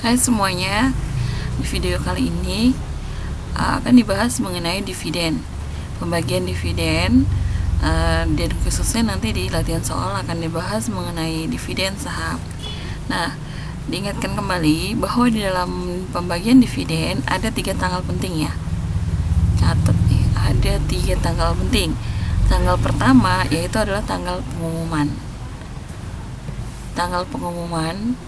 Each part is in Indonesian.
Hai semuanya, di video kali ini akan dibahas mengenai dividen, pembagian dividen, dan khususnya nanti di latihan soal akan dibahas mengenai dividen saham. Nah, diingatkan kembali bahwa di dalam pembagian dividen ada 3 tanggal penting ya. Catat nih, ada 3 tanggal penting. Tanggal pertama yaitu adalah tanggal pengumuman. Tanggal pengumuman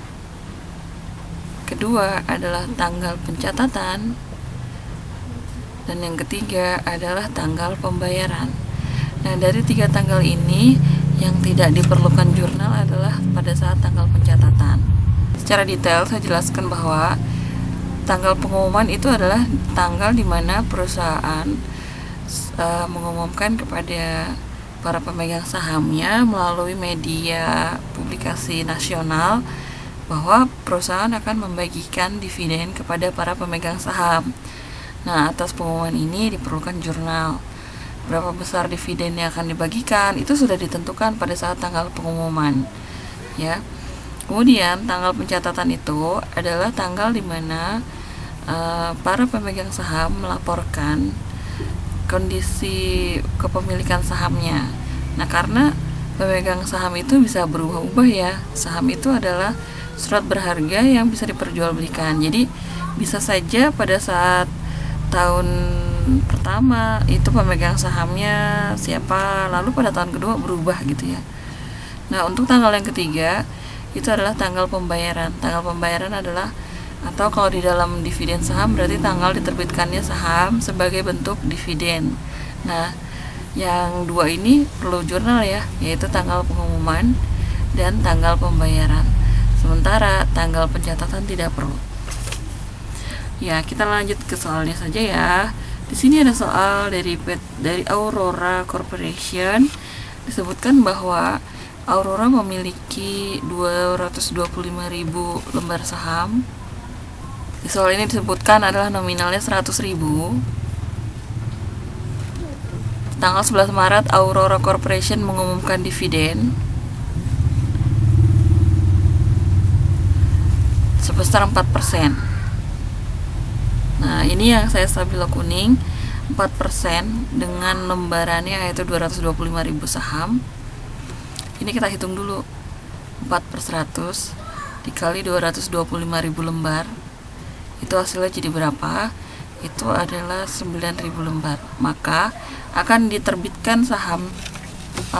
kedua adalah tanggal pencatatan, dan yang ketiga adalah tanggal pembayaran. Nah, dari 3 tanggal ini yang tidak diperlukan jurnal adalah pada saat tanggal pencatatan. Secara detail saya jelaskan bahwa tanggal pengumuman itu adalah tanggal di mana perusahaan mengumumkan kepada para pemegang sahamnya melalui media publikasi nasional bahwa perusahaan akan membagikan dividen kepada para pemegang saham. Nah, atas pengumuman ini diperlukan jurnal. Berapa besar dividen yang akan dibagikan itu sudah ditentukan pada saat tanggal pengumuman. Ya. Kemudian tanggal pencatatan itu adalah tanggal di mana para pemegang saham melaporkan kondisi kepemilikan sahamnya. Nah, karena pemegang saham itu bisa berubah-ubah ya. Saham itu adalah surat berharga yang bisa diperjualbelikan. Jadi bisa saja pada saat tahun pertama itu pemegang sahamnya siapa, lalu pada tahun kedua berubah gitu ya. Nah, untuk tanggal yang ketiga itu adalah tanggal pembayaran. Tanggal pembayaran adalah, atau kalau di dalam dividen saham berarti tanggal diterbitkannya saham sebagai bentuk dividen. Nah, yang dua ini perlu jurnal ya, yaitu tanggal pengumuman dan tanggal pembayaran. Sementara tanggal pencatatan tidak perlu. Ya, kita lanjut ke soalnya saja ya. Di sini ada soal dari Aurora Corporation. Disebutkan bahwa Aurora memiliki 225.000 lembar saham. Di soal ini disebutkan adalah nominalnya 100.000. Tanggal 11 Maret Aurora Corporation mengumumkan dividen sebesar 4%. Nah, ini yang saya stabilo kuning, 4% dengan lembarannya yaitu 225.000 saham. Ini kita hitung dulu, 4/100 dikali 225.000 lembar, itu hasilnya jadi berapa? Itu adalah 9.000 lembar. Maka akan diterbitkan saham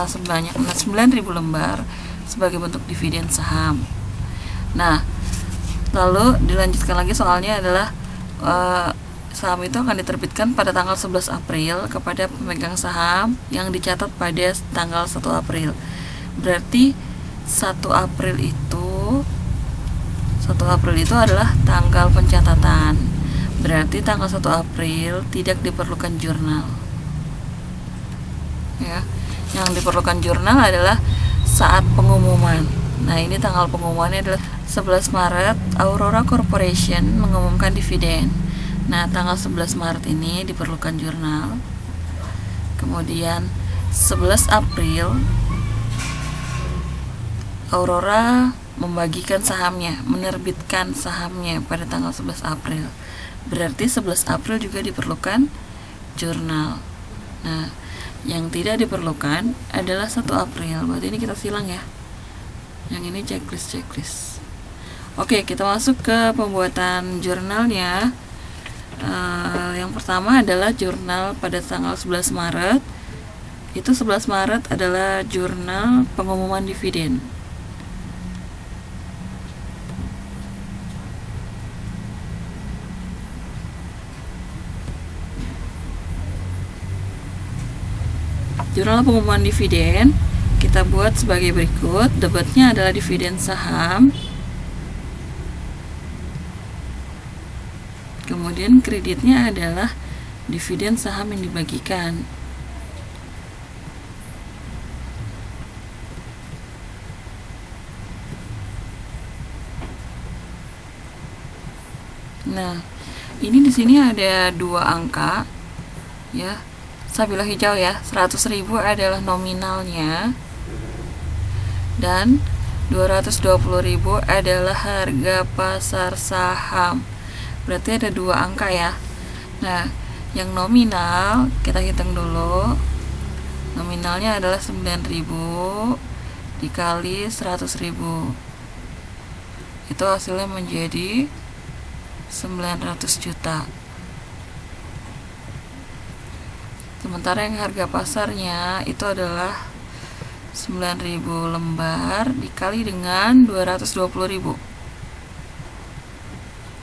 sebanyak 9.000 lembar sebagai bentuk dividen saham. Nah, lalu dilanjutkan lagi soalnya adalah saham itu akan diterbitkan pada tanggal 11 April kepada pemegang saham yang dicatat pada tanggal 1 April. Berarti 1 April itu adalah tanggal pencatatan. Berarti tanggal 1 April tidak diperlukan jurnal. Ya. Yang diperlukan jurnal adalah saat pengumuman. Nah, ini tanggal pengumumannya adalah 11 Maret Aurora Corporation mengumumkan dividen. Nah, tanggal 11 Maret ini diperlukan jurnal. Kemudian 11 April Aurora membagikan sahamnya, menerbitkan sahamnya pada tanggal 11 April. Berarti 11 April juga diperlukan jurnal. Nah, yang tidak diperlukan adalah 1 April. Berarti ini kita silang ya. Yang ini checklist. Oke, kita masuk ke pembuatan jurnalnya. Yang pertama adalah jurnal pada tanggal 11 Maret. Itu 11 Maret adalah jurnal pengumuman dividen. Jurnal pengumuman dividen kita buat sebagai berikut. Debitnya adalah dividen saham. Kemudian kreditnya adalah dividen saham yang dibagikan. Nah, ini di sini ada 2 angka ya. Stabilo hijau ya, 100.000 adalah nominalnya dan 220.000 adalah harga pasar saham. Berarti ada dua angka ya. Nah, yang nominal kita hitung dulu. Nominalnya adalah 9.000 dikali 100.000. Itu hasilnya menjadi 900 juta. Sementara yang harga pasarnya itu adalah 9.000 lembar dikali dengan 220.000.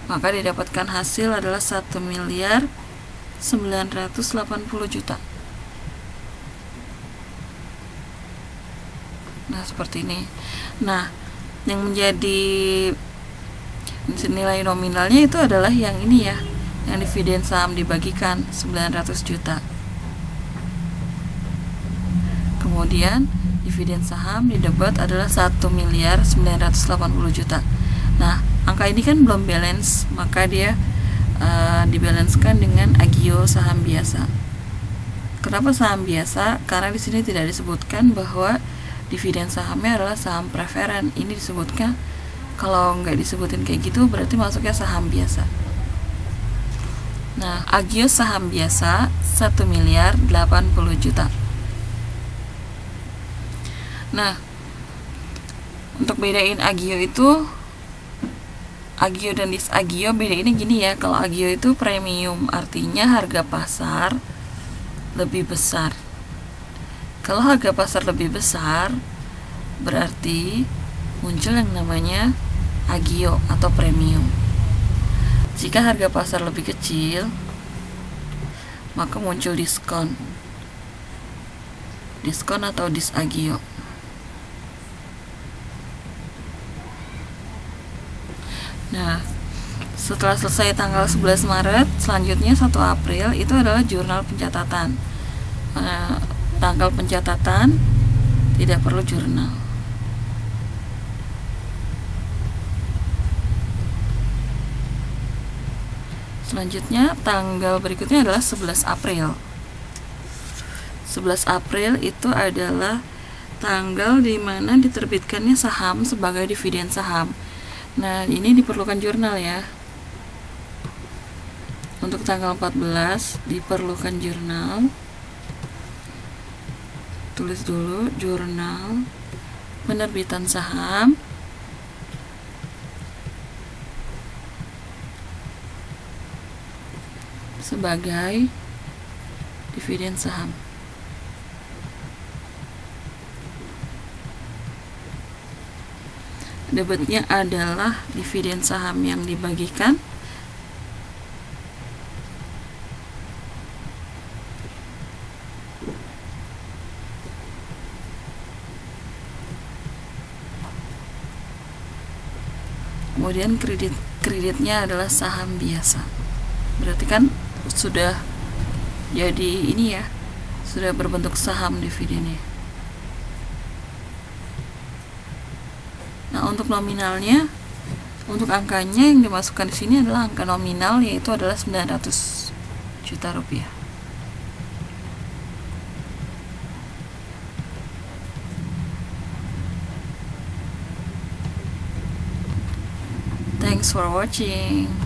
Maka didapatkan hasil adalah 1.980 juta. Nah, seperti ini. Nah, yang menjadi nilai nominalnya itu adalah yang ini ya, yang dividen saham dibagikan 900 juta. Kemudian dividen saham didapat adalah 1.980 juta. Nah, angka ini kan belum balance, maka dia dibalanskan dengan agio saham biasa. Kenapa saham biasa? Karena di sini tidak disebutkan bahwa dividen sahamnya adalah saham preferen. Ini disebutkan, kalau nggak disebutin kayak gitu berarti masuknya saham biasa. Nah, agio saham biasa 1.080 juta. Nah, untuk bedain agio itu, agio dan disagio bedainnya gini ya. Kalau agio itu premium, artinya harga pasar lebih besar. Kalau harga pasar lebih besar, berarti muncul yang namanya agio atau premium. Jika harga pasar lebih kecil, maka muncul diskon. Diskon atau disagio. Nah, setelah selesai tanggal 11 Maret, selanjutnya 1 April itu adalah jurnal pencatatan. Tanggal pencatatan tidak perlu jurnal. Selanjutnya tanggal berikutnya adalah 11 April. 11 April itu adalah tanggal di mana diterbitkannya saham sebagai dividen saham. Nah, ini diperlukan jurnal ya. Untuk tanggal 14 diperlukan jurnal. Tulis dulu jurnal penerbitan saham sebagai dividen saham. Debitnya adalah dividen saham yang dibagikan kemudian kreditnya adalah saham biasa. Berarti kan sudah jadi ini ya, sudah berbentuk saham dividennya. Nah, untuk nominalnya, untuk angkanya yang dimasukkan di sini adalah angka nominal, yaitu adalah 900 juta rupiah. Thanks for watching.